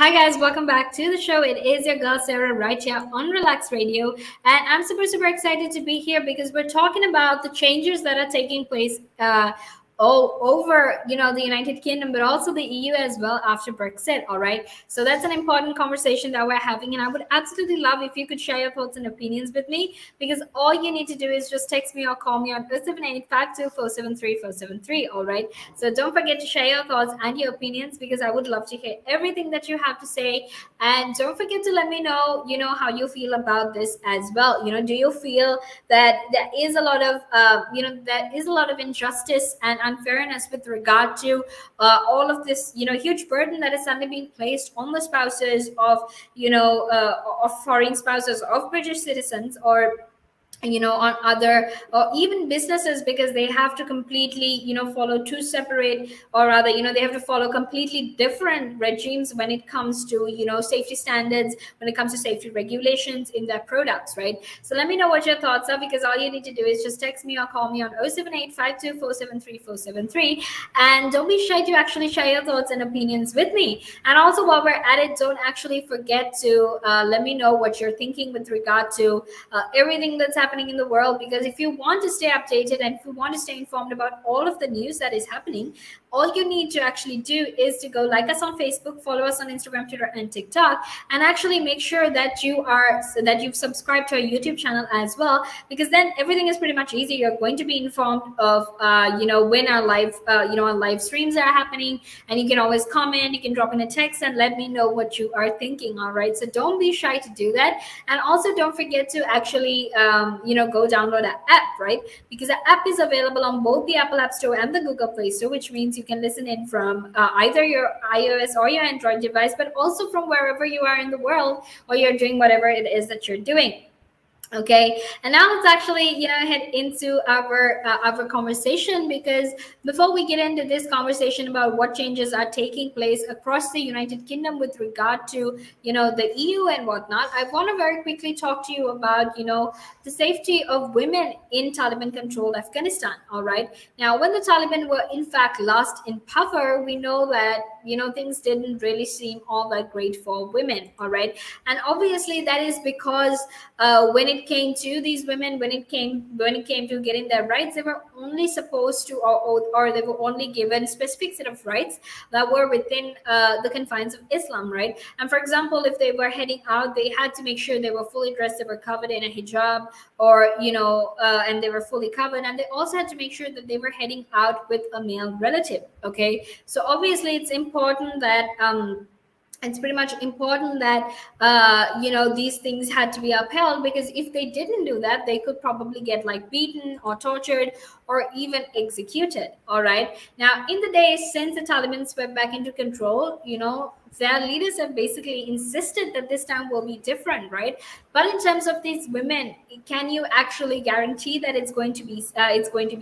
Hi guys, welcome back to the show. It is your girl Sarah right here on Relax Radio, and I'm super excited to be here because we're talking about the changes that are taking place all over the United Kingdom, but also the EU as well after Brexit. All right, so that's an important conversation that we're having, and I would absolutely love if you could share your thoughts and opinions with me because all you need to do is just text me or call me on 07852473473. All right. So don't forget to share your thoughts and your opinions because I would love to hear everything that you have to say. And don't forget to let me know, how you feel about this as well. Do you feel that there is a lot of, there is a lot of injustice and unfairness with regard to all of this, huge burden that is suddenly being placed on the spouses of, of foreign spouses of British citizens or on other or even businesses because they have to completely follow two separate or rather they have to follow completely different regimes when it comes to safety standards, when it comes to safety regulations in their products, right? So let me know what your thoughts are because all you need to do is just text me or call me on 07852473473, and don't be shy to actually share your thoughts and opinions with me. And also while we're at it, don't actually forget to let me know what you're thinking with regard to everything that's happening in the world, because if you want to stay updated and if you want to stay informed about all of the news that is happening, all you need to actually do is to go like us on Facebook, follow us on Instagram, Twitter, and TikTok, and actually make sure that you've subscribed to our YouTube channel as well, because then everything is pretty much easy. You're going to be informed of when our live streams are happening, and you can always comment, you can drop in a text and let me know what you are thinking. All right, so don't be shy to do that. And also don't forget to actually go download our app, right? Because the app is available on both the Apple App Store and the Google Play Store, which means you can listen in from either your iOS or your Android device, but also from wherever you are in the world or you're doing whatever it is that you're doing. Okay, and now let's actually head into our conversation, because before we get into this conversation about what changes are taking place across the United Kingdom with regard to the EU and whatnot, I want to very quickly talk to you about the safety of women in Taliban controlled Afghanistan. All right, now when the Taliban were in fact last in power, we know that things didn't really seem all that great for women. All right, and obviously that is because when it came to these women, when it came to getting their rights, they were only supposed to or they were only given specific set of rights that were within the confines of Islam, right? And for example, if they were heading out, they had to make sure they were fully dressed, they were covered in a hijab, or and they were fully covered, and they also had to make sure that they were heading out with a male relative. Okay, so obviously it's pretty much important that these things had to be upheld, because if they didn't do that, they could probably get like beaten or tortured or even executed. All right, now in the days since the Taliban swept back into control, their leaders have basically insisted that this time will be different, right? But in terms of these women, can you actually guarantee that it's going to be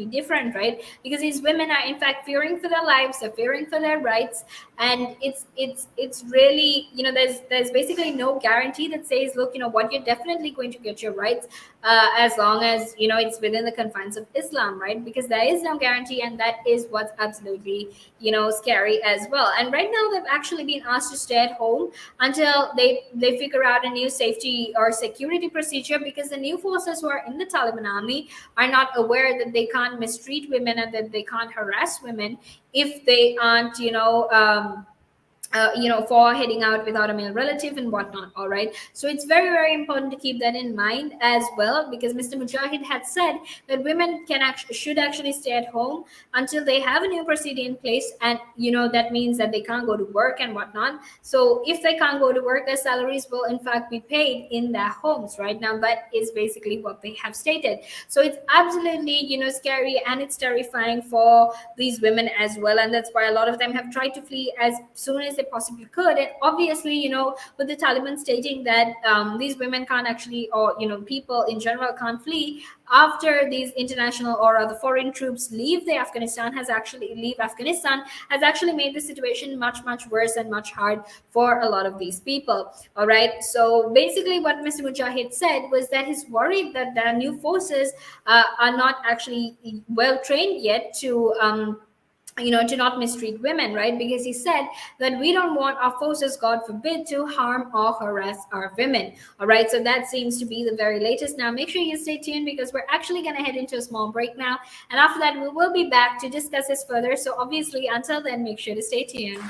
different, right? Because these women are in fact fearing for their lives, they're fearing for their rights, and it's really there's basically no guarantee that says, look, what, you're definitely going to get your rights as long as it's within the confines of Islam, right? Because there is no guarantee, and that is what's absolutely scary as well. And right now they've actually been asked to stay at home until they figure out a new safety or security procedure, because the new forces who are in the Taliban army are not aware that they can't mistreat women and that they can't harass women if they aren't for heading out without a male relative and whatnot. All right, so it's very important to keep that in mind as well, because Mr. Mujahid had said that women should actually stay at home until they have a new procedure in place, and that means that they can't go to work and whatnot. So if they can't go to work, their salaries will in fact be paid in their homes. Right now, that is basically what they have stated. So it's absolutely scary, and it's terrifying for these women as well, and that's why a lot of them have tried to flee as soon as they possibly could. And obviously with the Taliban stating that these women can't actually, or people in general can't flee after these international or other foreign troops leave Afghanistan, has actually made the situation much worse and much hard for a lot of these people. All right, so basically what Mr. Mujahid said was that he's worried that the new forces are not actually well trained yet to to not mistreat women, right? Because he said that we don't want our forces, God forbid, to harm or harass our women. All right, so that seems to be the very latest. Now make sure you stay tuned, because we're actually going to head into a small break now, and after that we will be back to discuss this further. So obviously, until then, make sure to stay tuned.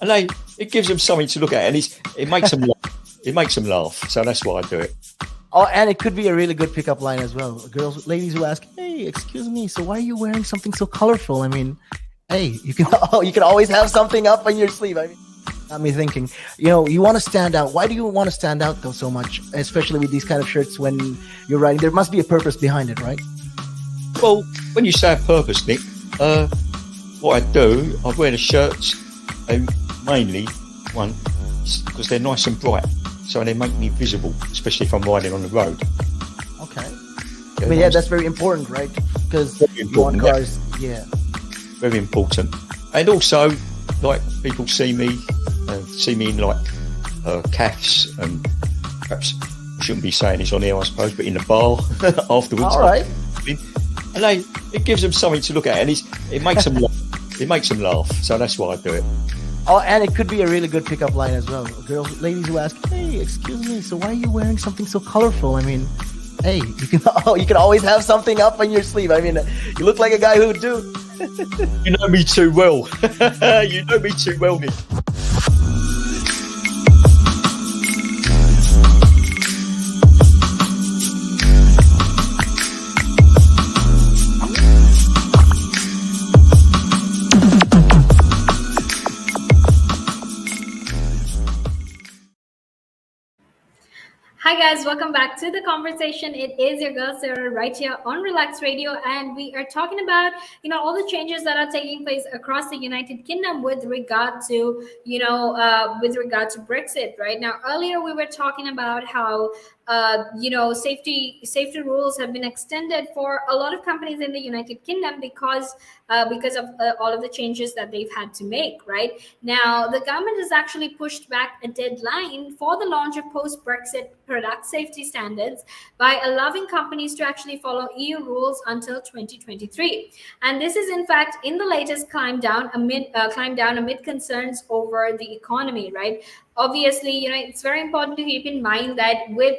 And it gives them something to look at, and it makes them laugh. It makes them laugh. So that's why I do it. Oh, and it could be a really good pickup line as well. Ladies who ask, "Hey, excuse me, so why are you wearing something so colorful?" I mean, hey, you can always have something up on your sleeve. I mean, got me thinking. You want to stand out. Why do you want to stand out though so much, especially with these kind of shirts when you're riding? There must be a purpose behind it, right? Well, when you say a purpose, Nick, what I do, I wear the shirts, mainly one because they're nice and bright, so they make me visible, especially if I'm riding on the road. Okay. I mean, yeah, that's very important, right? Because you want cars, yeah. Very important. And also, like, people see me in like calves, and perhaps I shouldn't be saying this on here, I suppose, but in the bar afterwards. All right. And it gives them something to look at, and it makes them laugh. It makes them laugh. So that's why I do it. Oh, and it could be a really good pickup line as well. Ladies who ask, "Hey, excuse me, so why are you wearing something so colorful?" I mean, hey, you can always have something up on your sleeve. I mean, you look like a guy who would do. You know me too well. You know me too well, Nick. Hi guys, welcome back to the conversation. It is your girl Sarah right here on Relaks Radio, and we are talking about all the changes that are taking place across the United Kingdom with regard to Brexit. Right now, earlier we were talking about how safety rules have been extended for a lot of companies in the United Kingdom because of all of the changes that they've had to make. Right now, the government has actually pushed back a deadline for the launch of post-Brexit product safety standards by allowing companies to actually follow EU rules until 2023. And this is in fact in the latest climb down amid concerns over the economy. Right. Obviously, it's very important to keep in mind that with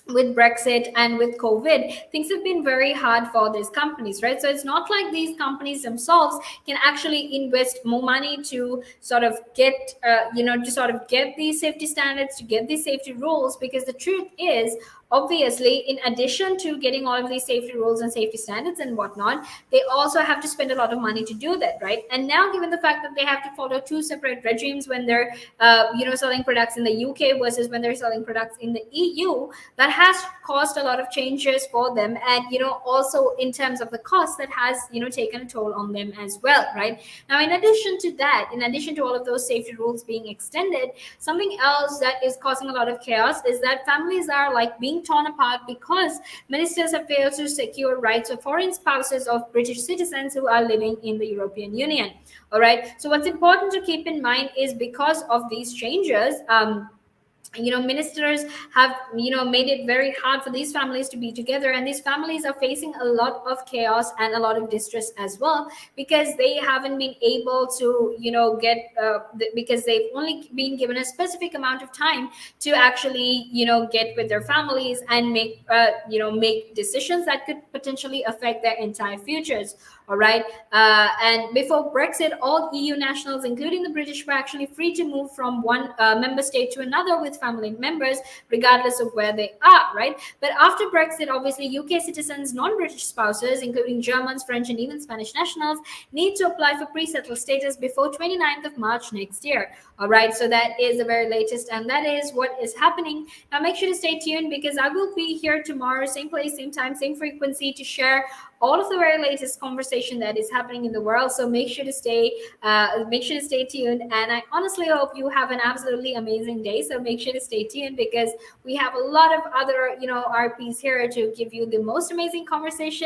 with Brexit and with COVID, things have been very hard for these companies, right? So it's not like these companies themselves can actually invest more money to sort of get, to sort of get these safety standards, to get these safety rules, because the truth is, obviously, in addition to getting all of these safety rules and safety standards and whatnot, they also have to spend a lot of money to do that, right? And now, given the fact that they have to follow two separate regimes when they're, selling products in the UK versus when they're selling products in the EU, that has caused a lot of changes for them. And also in terms of the cost, that has taken a toll on them as well, right? Now, in addition to that, in addition to all of those safety rules being extended, something else that is causing a lot of chaos is that families are like being torn apart because ministers have failed to secure rights of foreign spouses of British citizens who are living in the European Union. All right, so what's important to keep in mind is, because of these changes, ministers have made it very hard for these families to be together, and these families are facing a lot of chaos and a lot of distress as well, because they haven't been able to get because they've only been given a specific amount of time to actually get with their families and make decisions that could potentially affect their entire futures. All right. And before Brexit, all EU nationals, including the British, were actually free to move from one member state to another with family members, regardless of where they are, right? But after Brexit, obviously, UK citizens, non-British spouses, including Germans, French, and even Spanish nationals, need to apply for pre-settled status before 29th of March next year. All right, so that is the very latest, and that is what is happening. Now, make sure to stay tuned, because I will be here tomorrow, same place, same time, same frequency, to share all of the very latest conversation that is happening in the world. So make sure to stay tuned. And I honestly hope you have an absolutely amazing day. So make sure to stay tuned, because we have a lot of other RPs here to give you the most amazing conversation